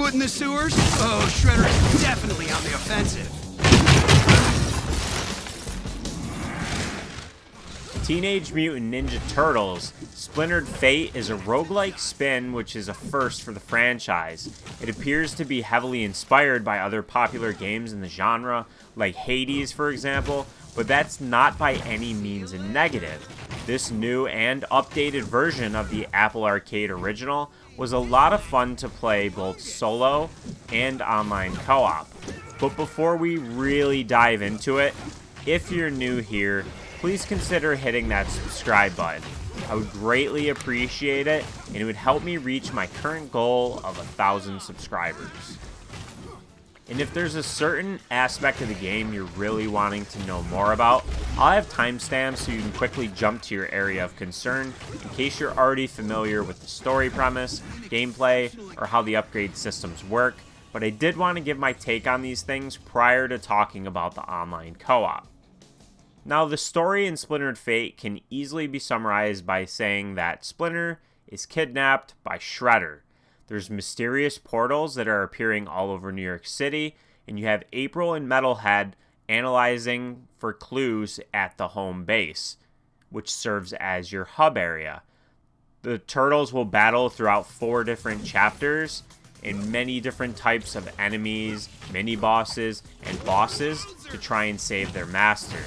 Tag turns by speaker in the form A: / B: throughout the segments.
A: foot in the sewers? Oh, Shredder is definitely on the offensive.
B: Teenage Mutant Ninja Turtles Splintered Fate is a roguelike spin, which is a first for the franchise. It appears to be heavily inspired by other popular games in the genre, like Hades for example, but that's not by any means a negative. This new and updated version of the Apple Arcade original was a lot of fun to play both solo and online co-op. But before we really dive into it, if you're new here, please consider hitting that subscribe button. I would greatly appreciate it, and it would help me reach my current goal of 1,000 subscribers. And if there's a certain aspect of the game you're really wanting to know more about, I'll have timestamps so you can quickly jump to your area of concern in case you're already familiar with the story premise, gameplay, or how the upgrade systems work, but I did want to give my take on these things prior to talking about the online co-op. Now, the story in Splintered Fate can easily be summarized by saying that Splinter is kidnapped by Shredder. There's mysterious portals that are appearing all over New York City, and you have April and Metalhead analyzing for clues at the home base, which serves as your hub area. The Turtles will battle throughout 4 different chapters, and many different types of enemies, mini-bosses, and bosses to try and save their master.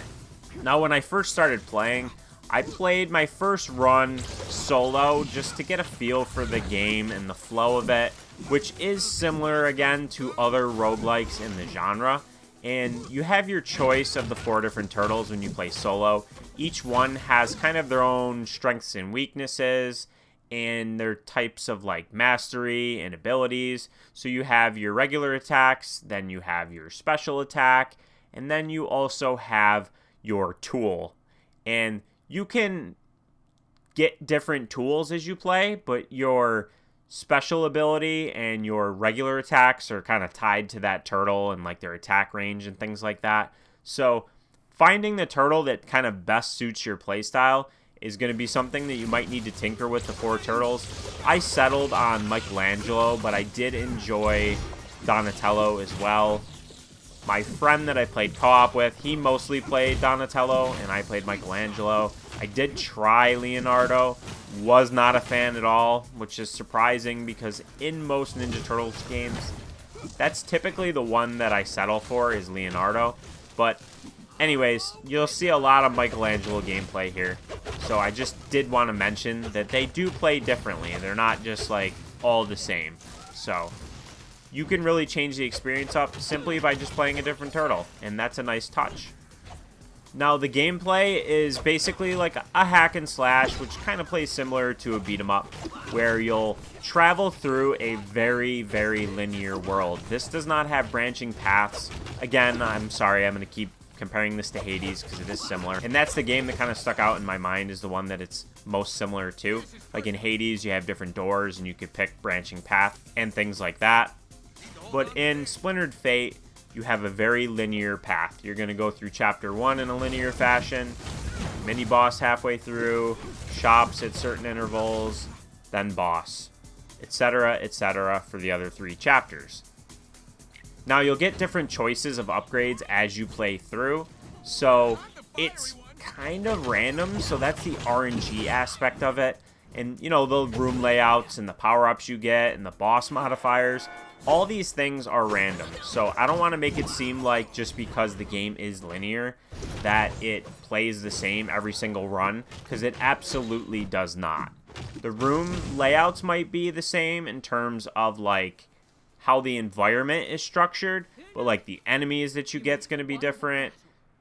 B: Now, when I first started playing, I played my first run solo just to get a feel for the game and the flow of it, which is similar again to other roguelikes in the genre. And you have your choice of the 4 different turtles when you play solo. Each one has kind of their own strengths and weaknesses and their types of like mastery and abilities. So you have your regular attacks, then you have your special attack, and then you also have your tool. And you can get different tools as you play, but your special ability and your regular attacks are kind of tied to that turtle and like their attack range and things like that. So finding the turtle that kind of best suits your playstyle is going to be something that you might need to tinker with the 4 turtles. I settled on Michelangelo, but I did enjoy Donatello as well. My friend that I played co-op with, he mostly played Donatello, and I played Michelangelo. I did try Leonardo, was not a fan at all, which is surprising because in most Ninja Turtles games, that's typically the one that I settle for is Leonardo. But anyways, you'll see a lot of Michelangelo gameplay here. So I just did want to mention that they do play differently. They're not just like all the same. So you can really change the experience up simply by just playing a different turtle, and that's a nice touch. Now, the gameplay is basically like a hack and slash, which kind of plays similar to a beat 'em up, where you'll travel through a very, very linear world. This does not have branching paths. Again, I'm sorry, I'm going to keep comparing this to Hades because it is similar. And that's the game that kind of stuck out in my mind is the one that it's most similar to. Like in Hades, you have different doors and you could pick branching paths and things like that. But in Splintered Fate, you have a very linear path. You're going to go through Chapter 1 in a linear fashion, mini-boss halfway through, shops at certain intervals, then boss, etc. for the other 3 chapters. Now, you'll get different choices of upgrades as you play through, so it's kind of random, so that's the RNG aspect of it. And, you know, the room layouts and the power-ups you get and the boss modifiers, all these things are random. So I don't want to make it seem like just because the game is linear that it plays the same every single run, because it absolutely does not. The room layouts might be the same in terms of like how the environment is structured, but like the enemies that you get is going to be different.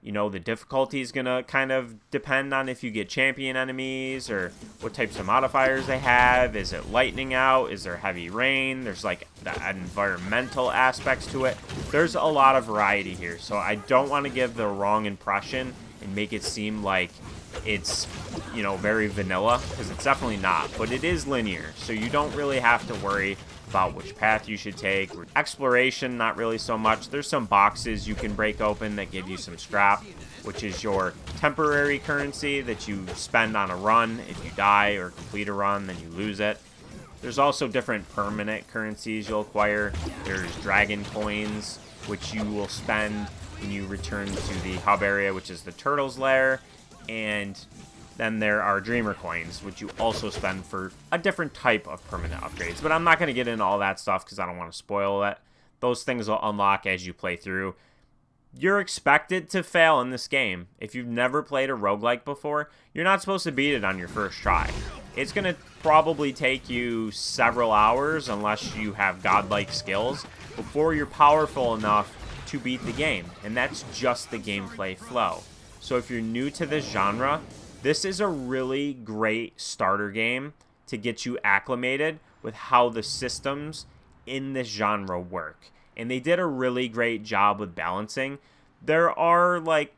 B: You know, the difficulty is going to kind of depend on if you get champion enemies or what types of modifiers they have. Is it lightning out? Is there heavy rain? There's like the environmental aspects to it. There's a lot of variety here, so I don't want to give the wrong impression and make it seem like it's, you know, very vanilla, because it's definitely not, but it is linear, so you don't really have to worry about which path you should take. Exploration, not really so much. There's some boxes you can break open that give you some scrap, which is your temporary currency that you spend on a run. If you die or complete a run, then you lose it. There's also different permanent currencies you'll acquire. There's dragon coins, which you will spend when you return to the hub area, which is the Turtles lair. And then there are Dreamer coins, which you also spend for a different type of permanent upgrades. But I'm not going to get into all that stuff because I don't want to spoil it. Those things will unlock as you play through. You're expected to fail in this game. If you've never played a roguelike before, you're not supposed to beat it on your first try. It's going to probably take you several hours, unless you have godlike skills, before you're powerful enough to beat the game. And that's just the gameplay flow. So if you're new to this genre, this is a really great starter game to get you acclimated with how the systems in this genre work. And they did a really great job with balancing. There are like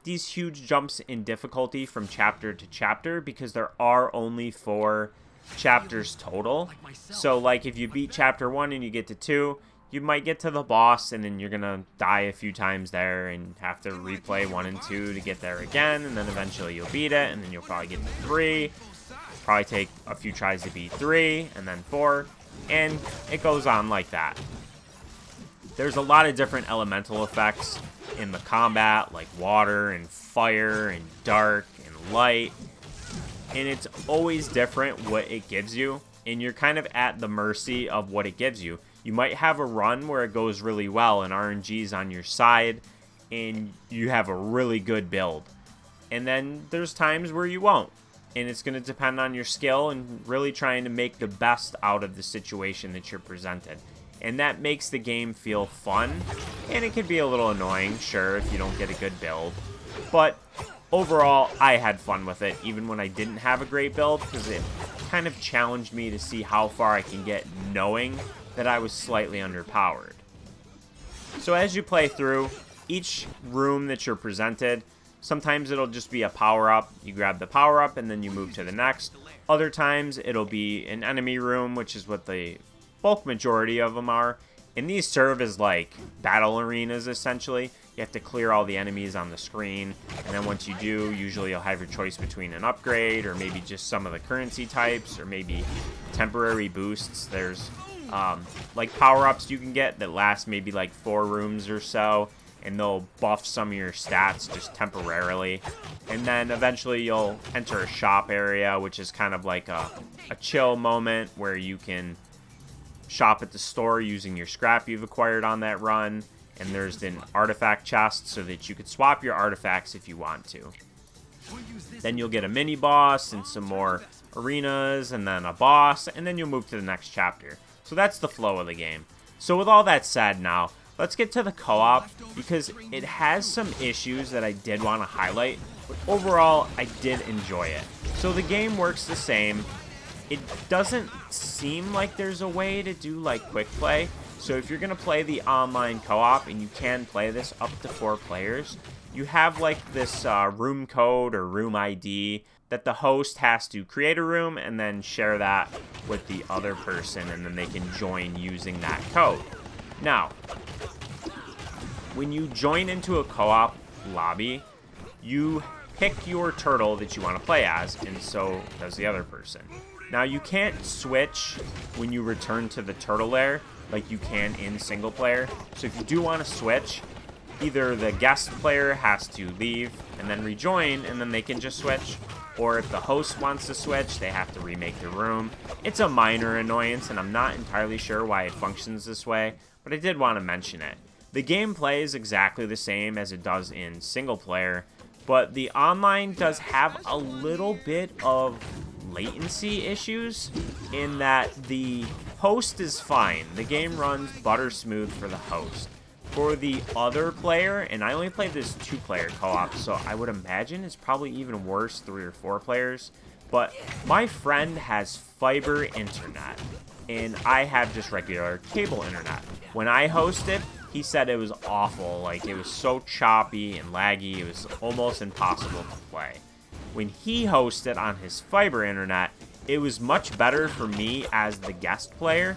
B: these huge jumps in difficulty from chapter to chapter because there are only 4 chapters total. So like if you beat chapter 1 and you get to 2, you might get to the boss and then you're gonna die a few times there and have to replay 1 and 2 to get there again, and then eventually you'll beat it, and then you'll probably get to 3. Probably take a few tries to beat 3 and then 4, and it goes on like that. There's a lot of different elemental effects in the combat, like water and fire and dark and light, and it's always different what it gives you, and you're kind of at the mercy of what it gives you. You might have a run where it goes really well and RNG's on your side and you have a really good build, and then there's times where you won't, and it's going to depend on your skill and really trying to make the best out of the situation that you're presented. And that makes the game feel fun, and it can be a little annoying, sure, if you don't get a good build. But overall, I had fun with it, even when I didn't have a great build, because it kind of challenged me to see how far I can get knowing that I was slightly underpowered. So as you play through, each room that you're presented, sometimes it'll just be a power-up. You grab the power-up, and then you move to the next. Other times, it'll be an enemy room, which is what the bulk majority of them are, and these serve as like battle arenas essentially. You have to clear all the enemies on the screen, and then once you do, usually you'll have your choice between an upgrade or maybe just some of the currency types or maybe temporary boosts. There's like power-ups you can get that last maybe like 4 rooms or so, and they'll buff some of your stats just temporarily. And then eventually you'll enter a shop area, which is kind of like a chill moment where you can shop at the store using your scrap you've acquired on that run, and there's an artifact chest so that you could swap your artifacts if you want to. Then you'll get a mini boss and some more arenas and then a boss, and then you'll move to the next chapter. So that's the flow of the game. So with all that said now, let's get to the co-op, because it has some issues that I did want to highlight, but overall I did enjoy it. So the game works the same. It doesn't seem like there's a way to do like quick play. So if you're going to play the online co-op, and you can play this up to 4 players, you have like this room code or room ID that the host has to create a room and then share that with the other person, and then they can join using that code. Now, when you join into a co-op lobby, you pick your turtle that you want to play as, and so does the other person. Now, you can't switch when you return to the turtle lair like you can in single player. So if you do want to switch, either the guest player has to leave and then rejoin, and then they can just switch. Or if the host wants to switch, they have to remake the room. It's a minor annoyance, and I'm not entirely sure why it functions this way, but I did want to mention it. The gameplay is exactly the same as it does in single player, but the online does have a little bit of latency issues in that the host is fine. The game runs butter smooth for the host. For the other player, and I only played this 2-player co-op, so I would imagine it's probably even worse 3 or 4 players, but my friend has fiber internet, and I have just regular cable internet. When I hosted, he said it was awful. Like, it was so choppy and laggy, it was almost impossible to play. When he hosted on his fiber internet, it was much better for me as the guest player,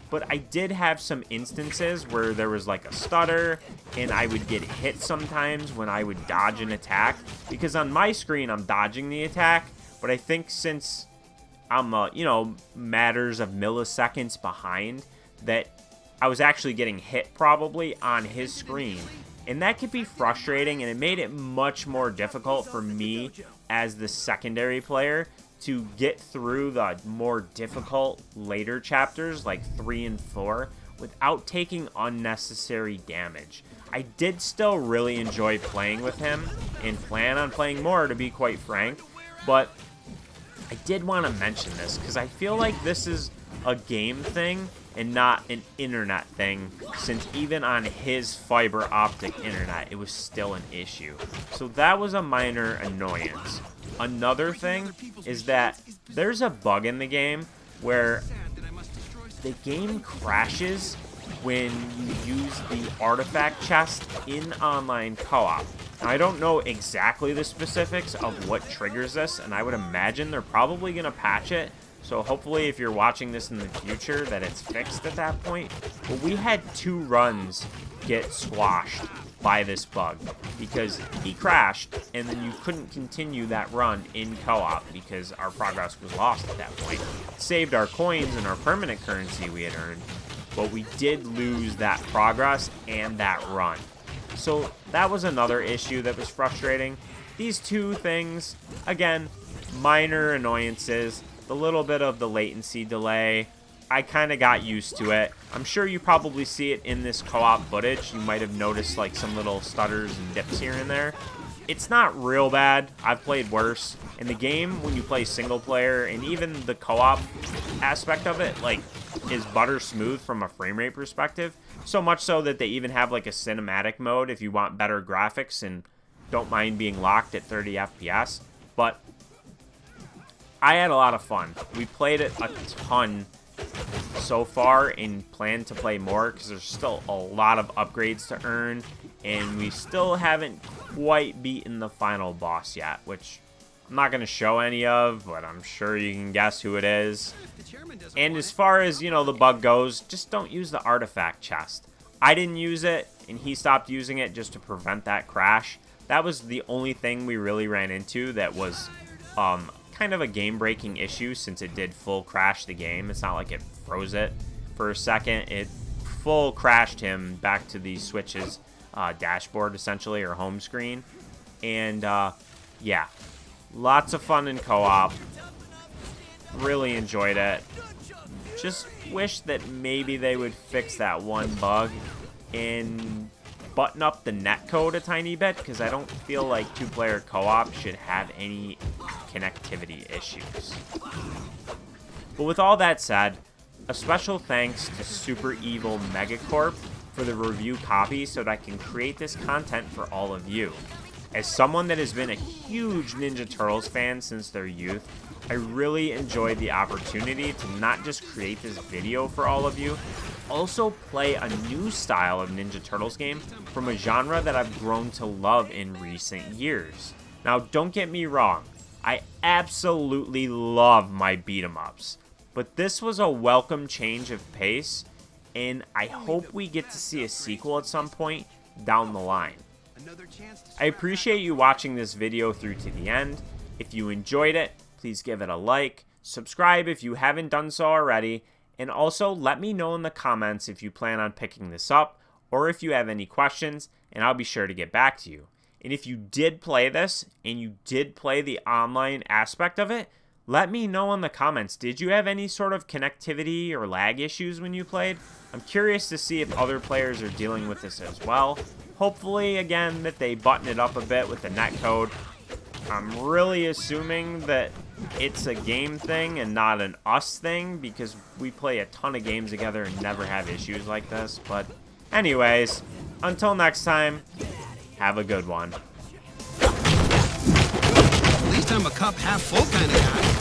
B: but I did have some instances where there was like a stutter, and I would get hit sometimes when I would dodge an attack, because on my screen I'm dodging the attack, but I think since matters of milliseconds behind, that I was actually getting hit probably on his screen. And that could be frustrating, and it made it much more difficult for me as the secondary player to get through the more difficult later chapters like 3 and 4 without taking unnecessary damage. I did still really enjoy playing with him and plan on playing more, to be quite frank, but I did want to mention this because I feel like this is a game thing and not an internet thing, since even on his fiber optic internet, it was still an issue. So that was a minor annoyance. Another thing is that there's a bug in the game where the game crashes when you use the artifact chest in online co-op. Now, I don't know exactly the specifics of what triggers this, and I would imagine they're probably going to patch it. So hopefully if you're watching this in the future that it's fixed at that point. But we had 2 runs get squashed by this bug because he crashed and then you couldn't continue that run in co-op because our progress was lost at that point. Saved our coins and our permanent currency we had earned, but we did lose that progress and that run. So that was another issue that was frustrating. These 2 things, again, minor annoyances. The little bit of the latency delay, I kind of got used to it. I'm sure you probably see it in this co-op footage. You might have noticed like some little stutters and dips here and there. It's not real bad. I've played worse. In the game, when you play single player, and even the co-op aspect of it, like, is butter smooth from a frame rate perspective. So much so that they even have like a cinematic mode if you want better graphics and don't mind being locked at 30 FPS. But I had a lot of fun. We played it a ton so far and plan to play more because there's still a lot of upgrades to earn, and we still haven't quite beaten the final boss yet, which I'm not going to show any of, but I'm sure you can guess who it is. And as far as, the bug goes, just don't use the artifact chest. I didn't use it, and he stopped using it just to prevent that crash. That was the only thing we really ran into that was kind of a game-breaking issue, since it did full crash the game. It's not like it froze it for a second. It full crashed him back to the Switch's dashboard, essentially, or home screen. And, yeah, lots of fun in co-op. Really enjoyed it. Just wish that maybe they would fix that one bug and button up the netcode a tiny bit, because I don't feel like 2-player co-op should have any connectivity issues. But with all that said, a special thanks to Super Evil Megacorp for the review copy so that I can create this content for all of you. As someone that has been a huge Ninja Turtles fan since their youth, I really enjoyed the opportunity to not just create this video for all of you, also play a new style of Ninja Turtles game from a genre that I've grown to love in recent years. Now, don't get me wrong, I absolutely love my beat-em-ups, but this was a welcome change of pace, and I hope we get to see a sequel at some point down the line. I appreciate you watching this video through to the end. If you enjoyed it, please give it a like, subscribe if you haven't done so already, and also let me know in the comments if you plan on picking this up or if you have any questions, and I'll be sure to get back to you. And if you did play this and you did play the online aspect of it, let me know in the comments. Did you have any sort of connectivity or lag issues when you played? I'm curious to see if other players are dealing with this as well. Hopefully, again, that they button it up a bit with the netcode. I'm really assuming that it's a game thing and not an us thing, because we play a ton of games together and never have issues like this. But anyways, until next time, have a good one.
A: At least I'm a cup half full kind of guy.